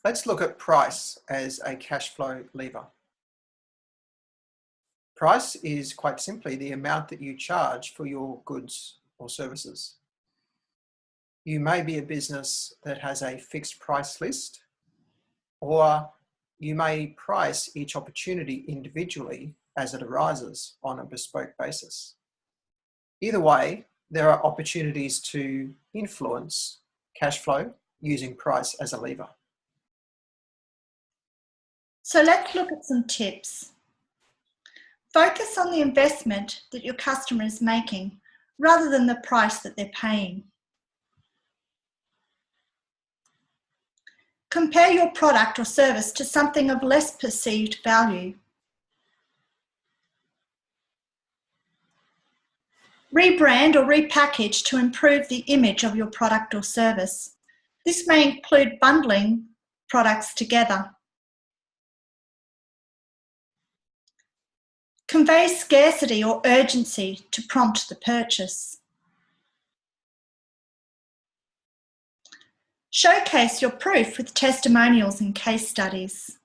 Let's look at price as a cash flow lever. Price is quite simply the amount that you charge for your goods or services. You may be a business that has a fixed price list, or you may price each opportunity individually as it arises on a bespoke basis. Either way, there are opportunities to influence cash flow using price as a lever. So let's look at some tips. Focus on the investment that your customer is making rather than the price that they're paying. Compare your product or service to something of less perceived value. Rebrand or repackage to improve the image of your product or service. This may include bundling products together. Convey scarcity or urgency to prompt the purchase. Showcase your proof with testimonials and case studies.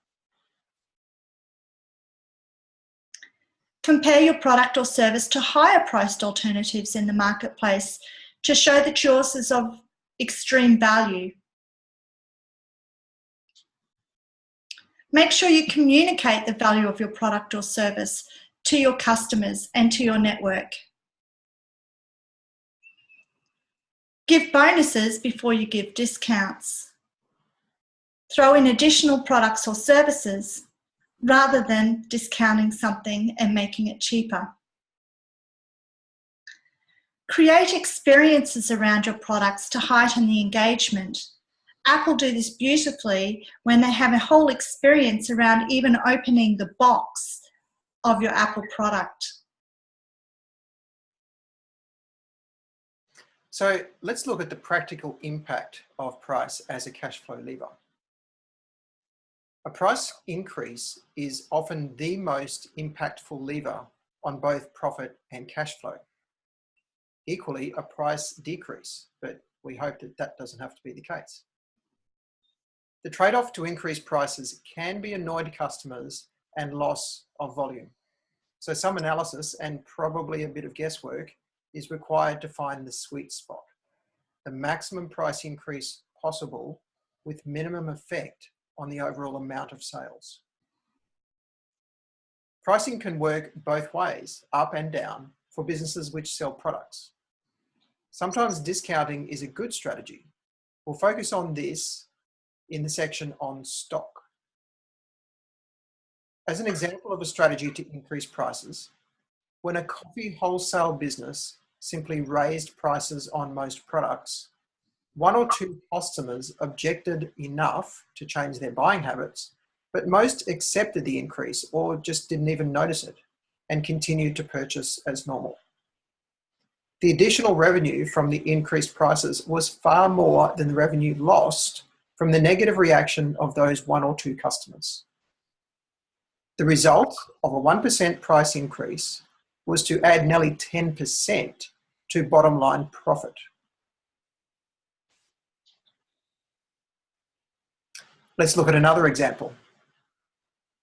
Compare your product or service to higher priced alternatives in the marketplace to show that yours is of extreme value. Make sure you communicate the value of your product or service to your customers and to your network. Give bonuses before you give discounts. Throw in additional products or services rather than discounting something and making it cheaper. Create experiences around your products to heighten the engagement. Apple do this beautifully when they have a whole experience around even opening the box of your Apple product. So let's look at the practical impact of price as a cash flow lever. A price increase is often the most impactful lever on both profit and cash flow. Equally, a price decrease, but we hope that that doesn't have to be the case. The trade-off to increase prices can be annoyed customers and loss of volume. So some analysis and probably a bit of guesswork is required to find the sweet spot, the maximum price increase possible with minimum effect on the overall amount of sales. Pricing can work both ways, up and down, for businesses which sell products. Sometimes discounting is a good strategy. We'll focus on this in the section on stock. As an example of a strategy to increase prices, when a coffee wholesale business simply raised prices on most products, one or two customers objected enough to change their buying habits, but most accepted the increase or just didn't even notice it and continued to purchase as normal. The additional revenue from the increased prices was far more than the revenue lost from the negative reaction of those one or two customers. The result of a 1% price increase was to add nearly 10% to bottom line profit. Let's look at another example.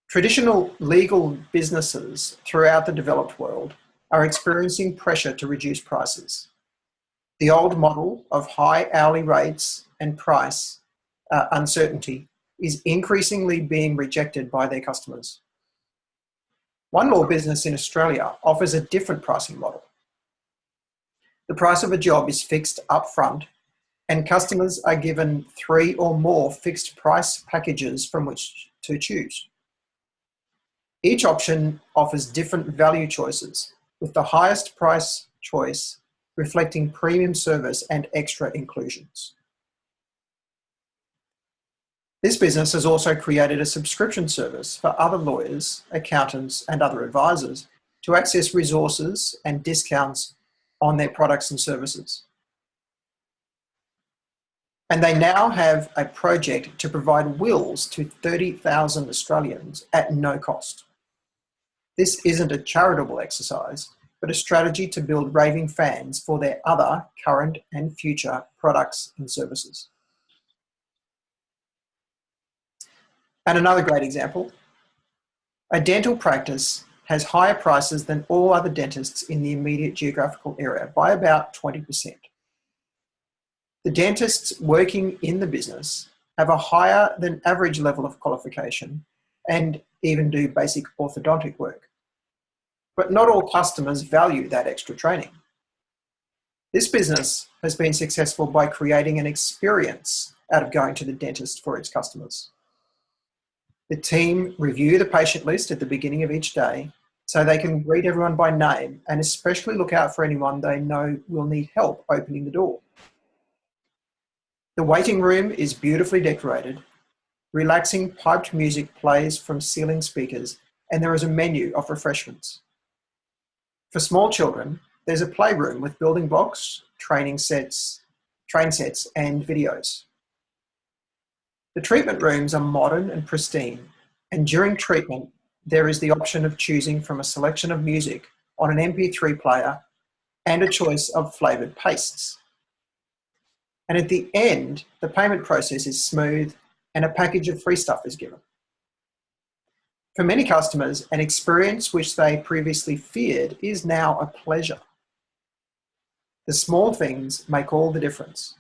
Traditional legal businesses throughout the developed world are experiencing pressure to reduce prices. The old model of high hourly rates and price uncertainty is increasingly being rejected by their customers. One law business in Australia offers a different pricing model. The price of a job is fixed up front, and customers are given 3 or more fixed price packages from which to choose. Each option offers different value choices, with the highest price choice reflecting premium service and extra inclusions. This business has also created a subscription service for other lawyers, accountants, and other advisors to access resources and discounts on their products and services. And they now have a project to provide wills to 30,000 Australians at no cost. This isn't a charitable exercise, but a strategy to build raving fans for their other current and future products and services. And another great example, a dental practice has higher prices than all other dentists in the immediate geographical area by about 20%. The dentists working in the business have a higher than average level of qualification and even do basic orthodontic work. But not all customers value that extra training. This business has been successful by creating an experience out of going to the dentist for its customers. The team review the patient list at the beginning of each day so they can greet everyone by name and especially look out for anyone they know will need help opening the door. The waiting room is beautifully decorated, relaxing piped music plays from ceiling speakers, and there is a menu of refreshments. For small children, there's a playroom with building blocks, train sets, and videos. The treatment rooms are modern and pristine, and during treatment, there is the option of choosing from a selection of music on an MP3 player and a choice of flavoured pastes. And at the end, the payment process is smooth and a package of free stuff is given. For many customers, an experience which they previously feared is now a pleasure. The small things make all the difference.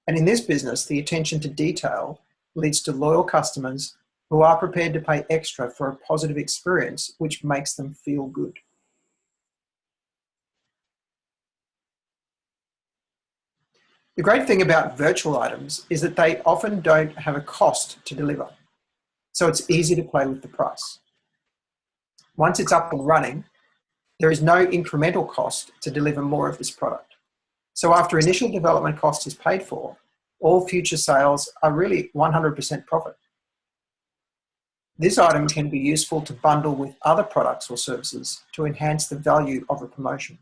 And in this business, the attention to detail leads to loyal customers who are prepared to pay extra for a positive experience which makes them feel good. The great thing about virtual items is that they often don't have a cost to deliver, so it's easy to play with the price. Once it's up and running, there is no incremental cost to deliver more of this product. So after initial development cost is paid for, all future sales are really 100% profit. This item can be useful to bundle with other products or services to enhance the value of a promotion.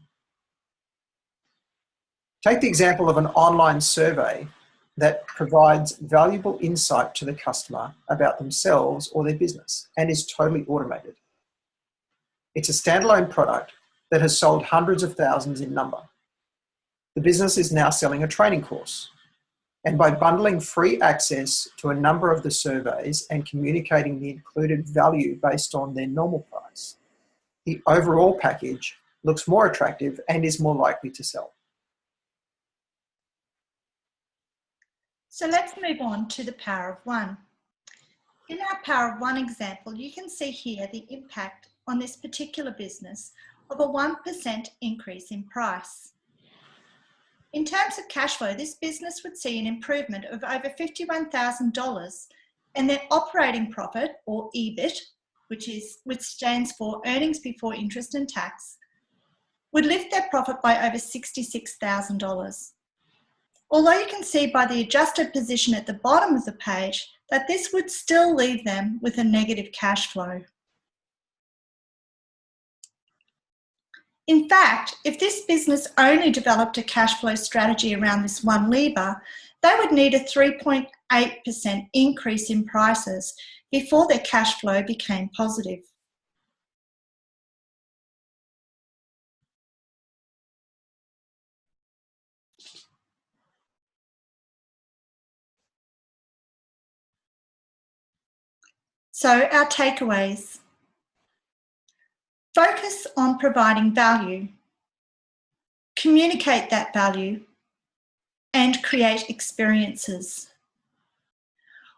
Take the example of an online survey that provides valuable insight to the customer about themselves or their business and is totally automated. It's a standalone product that has sold hundreds of thousands in number. The business is now selling a training course. And by bundling free access to a number of the surveys and communicating the included value based on their normal price, the overall package looks more attractive and is more likely to sell. So let's move on to the Power of One. In our Power of One example, you can see here the impact on this particular business of a 1% increase in price. In terms of cash flow, this business would see an improvement of over $51,000, and their operating profit, or EBIT, which stands for earnings before interest and tax, would lift their profit by over $66,000. Although you can see by the adjusted position at the bottom of the page that this would still leave them with a negative cash flow. In fact, if this business only developed a cash flow strategy around this one lever, they would need a 3.8% increase in prices before their cash flow became positive. So our takeaways. Focus on providing value, communicate that value, and create experiences.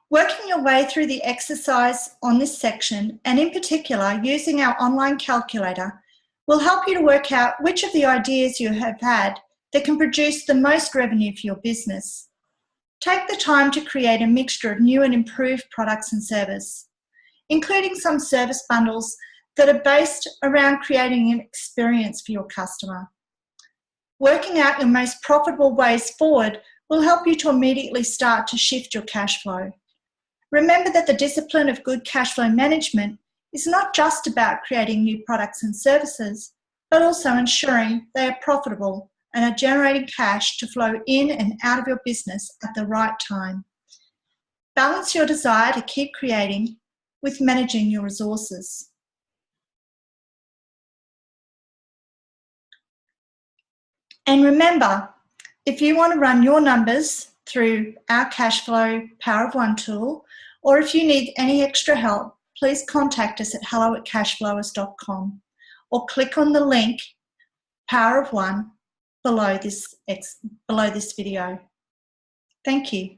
Working your way through the exercise on this section, and in particular using our online calculator, will help you to work out which of the ideas you have had that can produce the most revenue for your business. Take the time to create a mixture of new and improved products and services, including some service bundles that are based around creating an experience for your customer. Working out your most profitable ways forward will help you to immediately start to shift your cash flow. Remember that the discipline of good cash flow management is not just about creating new products and services, but also ensuring they are profitable and are generating cash to flow in and out of your business at the right time. Balance your desire to keep creating with managing your resources. And remember, if you want to run your numbers through our Cashflow Power of One tool, Or if you need any extra help, please contact us at hello@cashflowers.com or click on the link Power of One below this video. Thank you.